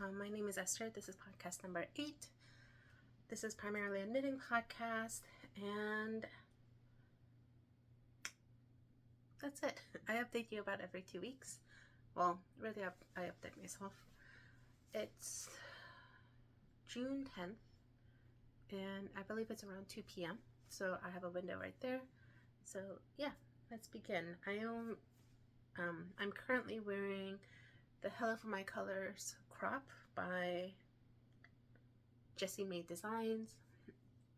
My name is Esther. This is podcast number 8. This is primarily a knitting podcast, and that's it. I update you about every 2 weeks. Well, really, I update myself. It's June 10th, and I believe it's around 2 p.m., so I have a window right there. So yeah, let's begin. I'm currently wearing the Hello for My Colors crop by Jessie Made Designs.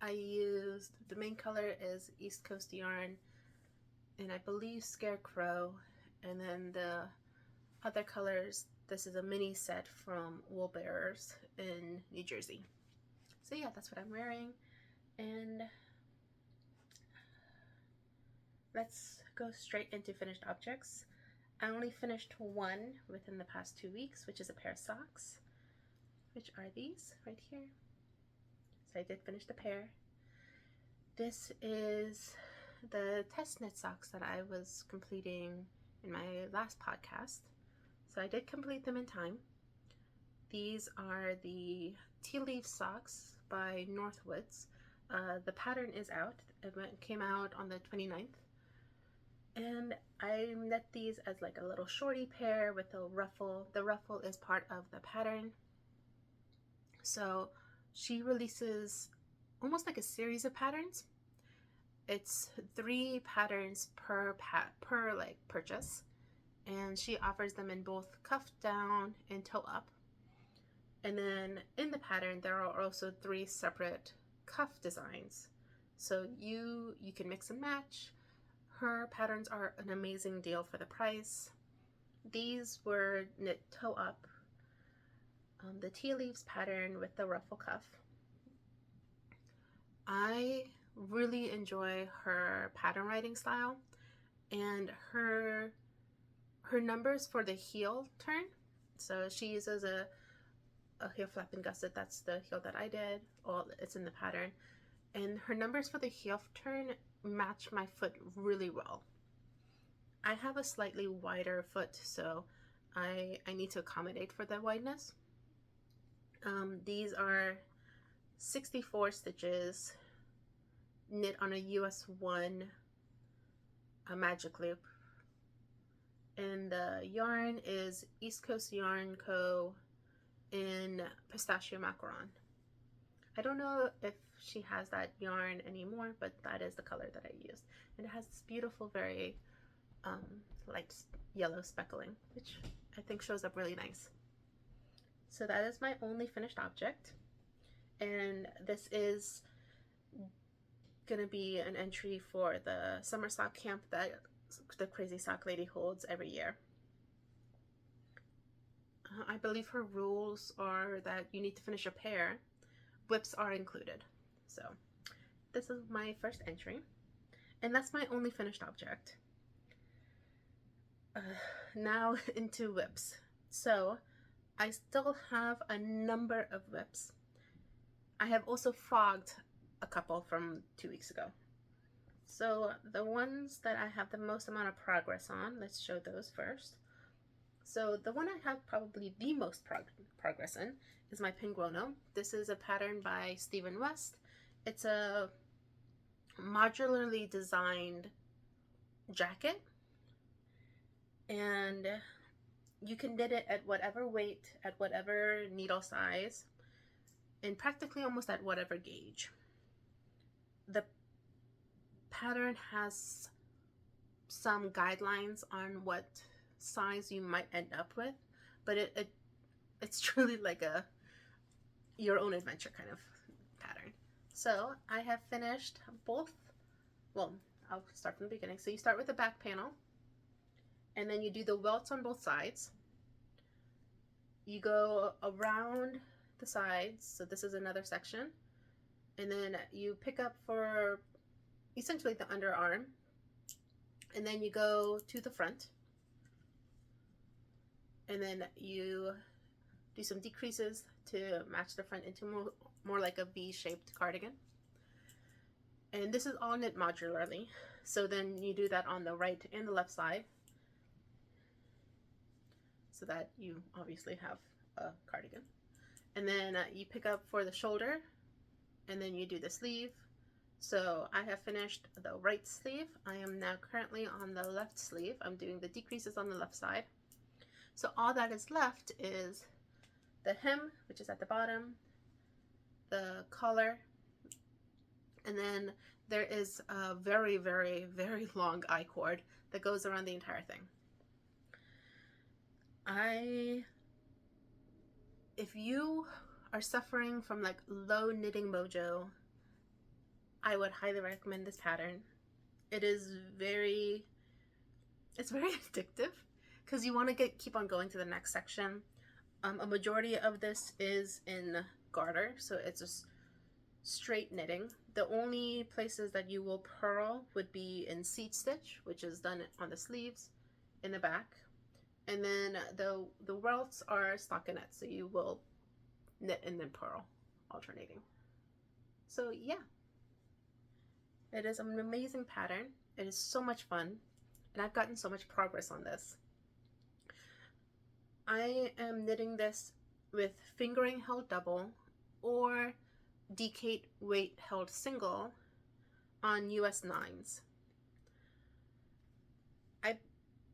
I used, the main color is East Coast Yarn, and I believe Scarecrow, and then the other colors, this is a mini set from Wool Bearers in New Jersey. So yeah, that's what I'm wearing, and let's go straight into finished objects. I only finished one within the past 2 weeks, which is a pair of socks, which are these right here. So I did finish the pair. This is the test knit socks that I was completing in my last podcast. So I did complete them in time. These are the tea leaf socks by Northwoods. The pattern is out. It came out on the 29th. And I knit these as like a little shorty pair with a ruffle. The ruffle is part of the pattern. So she releases almost like a series of patterns. It's 3 patterns per like purchase, and she offers them in both cuff down and toe up. And then in the pattern there are also 3 separate cuff designs, so you can mix and match. Her patterns are an amazing deal for the price. These were knit toe up, the tea leaves pattern with the ruffle cuff. I really enjoy her pattern writing style, and her numbers for the heel turn. So she uses a heel flap and gusset. That's the heel that I did. Well, it's in the pattern, and her numbers for the heel turn match my foot really well. I have a slightly wider foot, so I need to accommodate for the wideness. These are 64 stitches knit on a US 1 magic loop, and the yarn is East Coast Yarn Co. in Pistachio Macaron. I don't know if she has that yarn anymore, but that is the color that I used, and it has this beautiful, very light yellow speckling, which I think shows up really nice. So that is my only finished object, and this is gonna be an entry for the summer sock camp that the Crazy Sock Lady holds every year. I believe her rules are that you need to finish a pair. Whips are included. So this is my first entry, and that's my only finished object. Now into whips. So I still have a number of whips. I have also fogged a couple from 2 weeks ago. So the ones that I have the most amount of progress on, let's show those first. So the one I have probably the most progress in is my Pinguono. This is a pattern by Stephen West. It's a modularly designed jacket, and you can knit it at whatever weight, at whatever needle size, and practically almost at whatever gauge. The pattern has some guidelines on what size you might end up with, but it's truly like your own adventure kind of pattern. So I have finished both. Well, I'll start from the beginning. So you start with the back panel, and then you do the welts on both sides. You go around the sides, so this is another section, and then you pick up for essentially the underarm, and then you go to the front, and then you do some decreases to match the front into more like a V-shaped cardigan. And this is all knit modularly, so then you do that on the right and the left side, so that you obviously have a cardigan. And then you pick up for the shoulder, and then you do the sleeve. So I have finished the right sleeve. I am now currently on the left sleeve. I'm doing the decreases on the left side. So all that is left is the hem, which is at the bottom, the collar, and then there is a very, very, very long I-cord that goes around the entire thing. If you are suffering from like low knitting mojo, I would highly recommend this pattern. It's very addictive because you want to keep on going to the next section. A majority of this is in garter, so it's just straight knitting. The only places that you will purl would be in seat stitch, which is done on the sleeves, in the back, and then the welts are stockinette, so you will knit and then purl, alternating. So yeah, it is an amazing pattern. It is so much fun, and I've gotten so much progress on this. I am knitting this with fingering held double or Decate weight held single on US 9s. I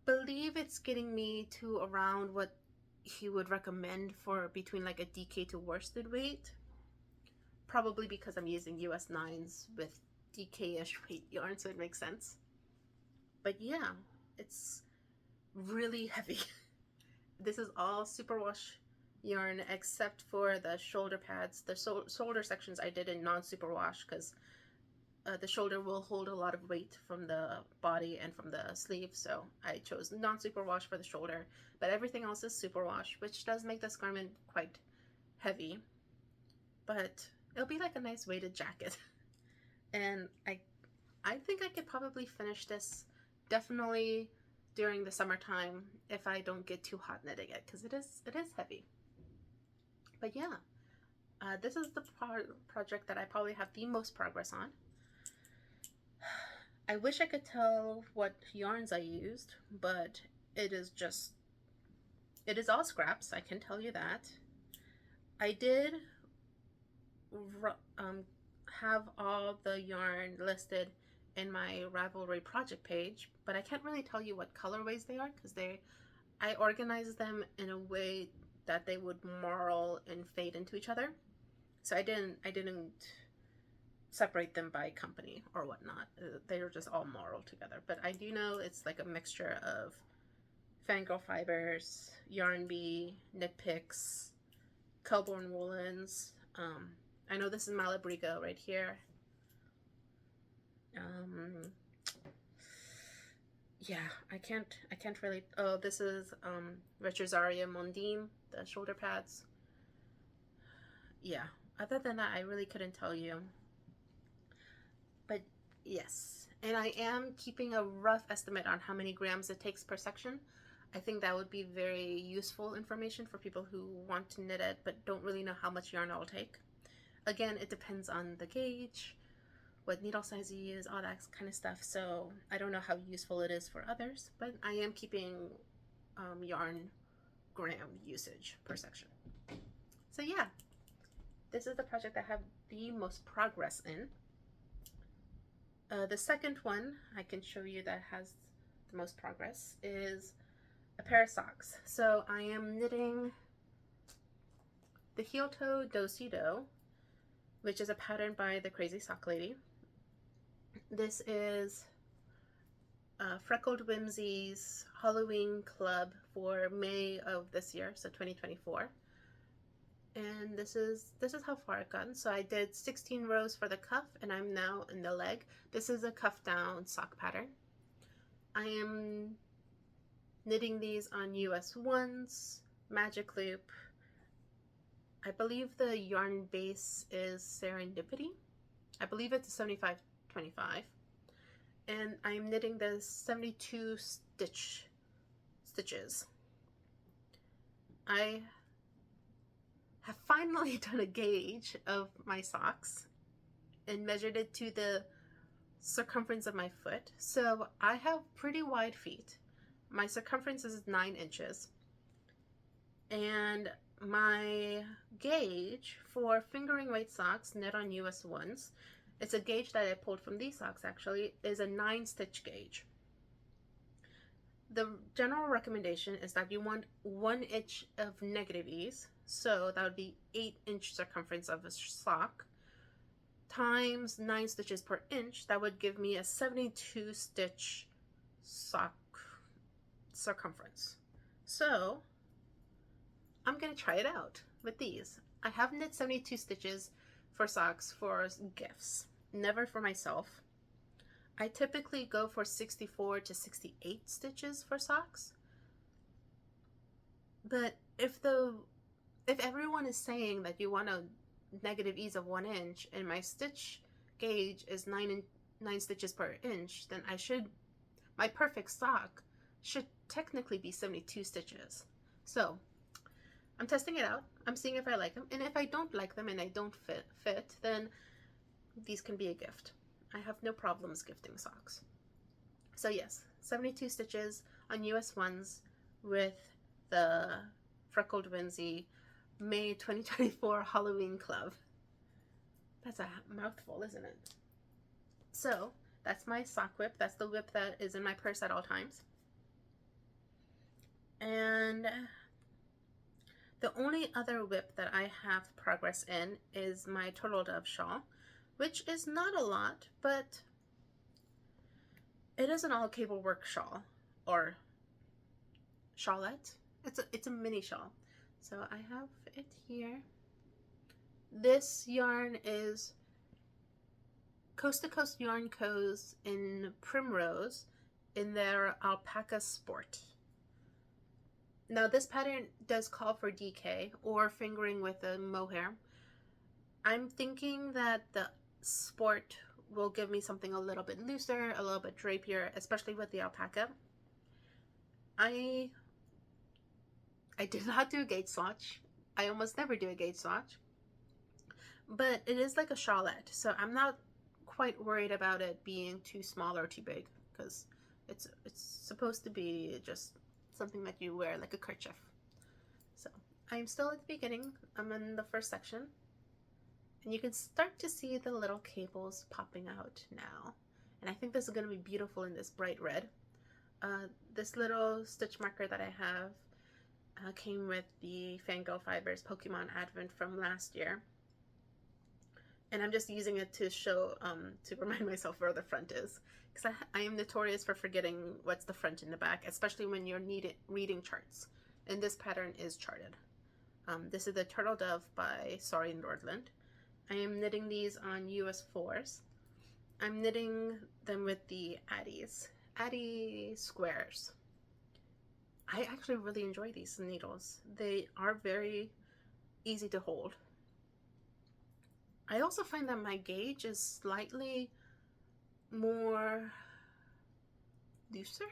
believe it's getting me to around what he would recommend for between like a DK to worsted weight, probably because I'm using US 9s with DK-ish weight yarn, so it makes sense. But yeah, it's really heavy. This is all superwash yarn except for the shoulder pads. The shoulder sections I did in non-superwash because the shoulder will hold a lot of weight from the body and from the sleeve, so I chose non-superwash for the shoulder, but everything else is superwash, which does make this garment quite heavy, but it'll be like a nice weighted jacket. And I think I could probably finish this definitely during the summertime if I don't get too hot knitting it, because it is heavy. But yeah, this is the project that I probably have the most progress on. I wish I could tell what yarns I used, but it is all scraps, I can tell you that. I did have all the yarn listed in my Ravelry project page, but I can't really tell you what colorways they are because I organized them in a way that they would marl and fade into each other. So I didn't separate them by company or whatnot. They were just all marled together. But I do know it's like a mixture of Fangirl Fibers, Yarn Bee, Knit Picks, Kelborn Woolens. I know this is Malabrigo right here. Yeah, I can't really. Oh, this is Retrosaria Mondine, the shoulder pads. Yeah, other than that, I really couldn't tell you. But yes, and I am keeping a rough estimate on how many grams it takes per section. I think that would be very useful information for people who want to knit it but don't really know how much yarn it will take. Again, it depends on the gauge, what needle size you use, all that kind of stuff. So I don't know how useful it is for others, but I am keeping yarn gram usage per section. So yeah, this is the project I have the most progress in. The second one I can show you that has the most progress is a pair of socks. So I am knitting the Heel Toe Do-Si-Do, which is a pattern by the Crazy Sock Lady. This is Freckled Whimsy's Halloween Club for May of this year, so 2024. And this is how far I've gotten. So I did 16 rows for the cuff, and I'm now in the leg. This is a cuff down sock pattern. I am knitting these on US 1s, Magic Loop. I believe the yarn base is Serendipity. I believe it's a 75-25. And I'm knitting the 72 stitches. I have finally done a gauge of my socks and measured it to the circumference of my foot. So I have pretty wide feet. My circumference is 9 inches. And my gauge for fingering weight socks knit on US ones, it's a gauge that I pulled from these socks actually, is a 9-stitch gauge. The general recommendation is that you want 1 inch of negative ease, so that would be 8-inch circumference of a sock, times 9 stitches per inch. That would give me a 72 stitch sock circumference. So I'm gonna try it out with these. I have knit 72 stitches for socks for gifts, never for myself. I typically go for 64 to 68 stitches for socks. But if everyone is saying that you want a negative ease of 1 inch and my stitch gauge is 9 stitches per inch, then my perfect sock should technically be 72 stitches. So I'm testing it out. I'm seeing if I like them. And if I don't like them and they don't fit, then these can be a gift. I have no problems gifting socks. So yes, 72 stitches on US ones with the Freckled Whimsy May 2024 Halloween Club. That's a mouthful, isn't it? So that's my sock whip. That's the whip that is in my purse at all times. And the only other whip that I have progress in is my Turtle Dove shawl, which is not a lot, but it is an all cable work shawl, or shawlette. It's a mini shawl. So I have it here. This yarn is Coast to Coast Yarn Co's in Primrose in their Alpaca Sport. Now this pattern does call for DK or fingering with a mohair. I'm thinking that the Sport will give me something a little bit looser, a little bit drapier, especially with the alpaca. I did not do a gauge swatch. I almost never do a gauge swatch. But it is like a shawlette, so I'm not quite worried about it being too small or too big, because it's supposed to be just something that you wear like a kerchief. So I'm still at the beginning. I'm in the first section. And you can start to see the little cables popping out now. And I think this is going to be beautiful in this bright red. This little stitch marker that I have came with the Fangirl Fibers Pokemon Advent from last year. And I'm just using it to show, to remind myself where the front is. Because I am notorious for forgetting what's the front and the back, especially when you're reading charts. And this pattern is charted. This is the Turtle Dove by Sari Nordland. I am knitting these on US 4s. I'm knitting them with the Addi squares. I actually really enjoy these needles. They are very easy to hold. I also find that my gauge is slightly more looser.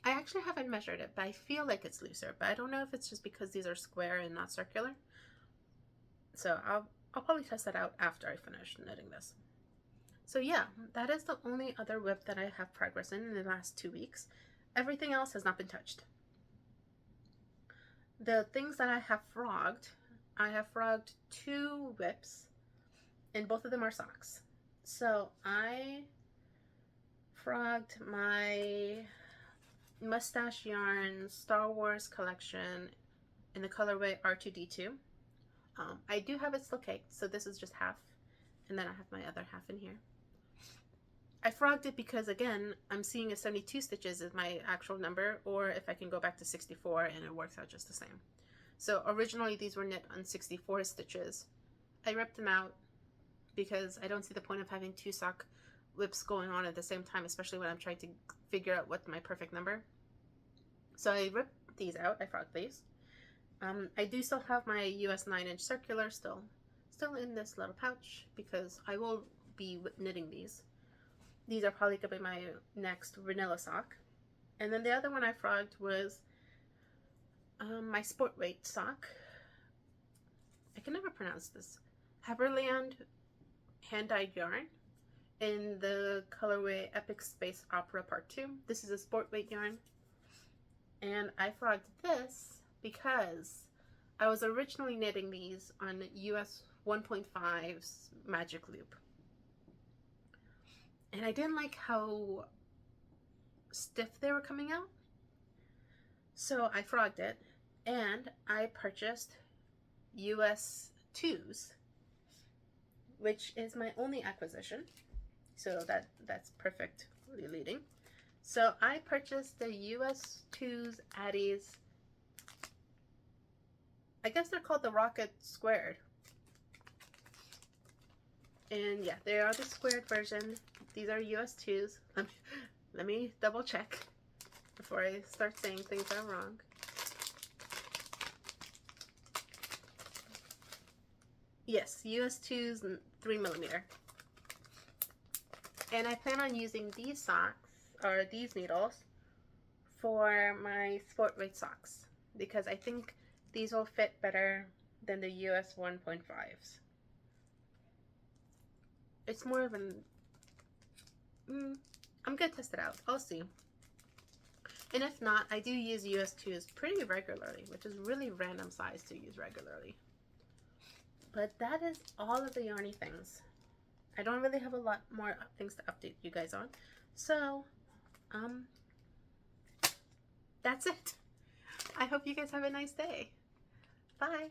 I actually haven't measured it, but I feel like it's looser, but I don't know if it's just because these are square and not circular. So I'll probably test that out after I finish knitting this. So yeah, that is the only other whip that I have progress in the last 2 weeks. Everything else has not been touched. The things that I have frogged 2 whips, and both of them are socks. So I frogged my Mustache Yarn Star Wars collection in the colorway R2D2. I do have it still caked, so this is just half, and then I have my other half in here. I frogged it because, again, I'm seeing a 72 stitches is my actual number, or if I can go back to 64 and it works out just the same. So originally these were knit on 64 stitches. I ripped them out because I don't see the point of having 2 sock whips going on at the same time, especially when I'm trying to figure out what's my perfect number. So I ripped these out. I frogged these. I do still have my US 9-inch circular still in this little pouch because I will be knitting these. These are probably going to be my next vanilla sock. And then the other one I frogged was my sport weight sock. I can never pronounce this. Haberland hand-dyed yarn in the colorway Epic Space Opera Part 2. This is a sport weight yarn. And I frogged this because I was originally knitting these on US 1.5's magic loop. And I didn't like how stiff they were coming out. So I frogged it and I purchased US 2s, which is my only acquisition. So that's perfectly leading. So I purchased the US 2s Addies. I guess they're called the Rocket Squared. And yeah, they are the squared version. These are US 2s. Let me double check before I start saying things that are wrong. Yes, US 2s and 3mm. And I plan on using these socks, or these needles, for my sport weight socks. Because I think these will fit better than the US 1.5s. It's more of an... I'm gonna test it out. I'll see. And if not, I do use US 2s pretty regularly, which is really random size to use regularly. But that is all of the Yarny things. I don't really have a lot more things to update you guys on. So, that's it. I hope you guys have a nice day. Bye.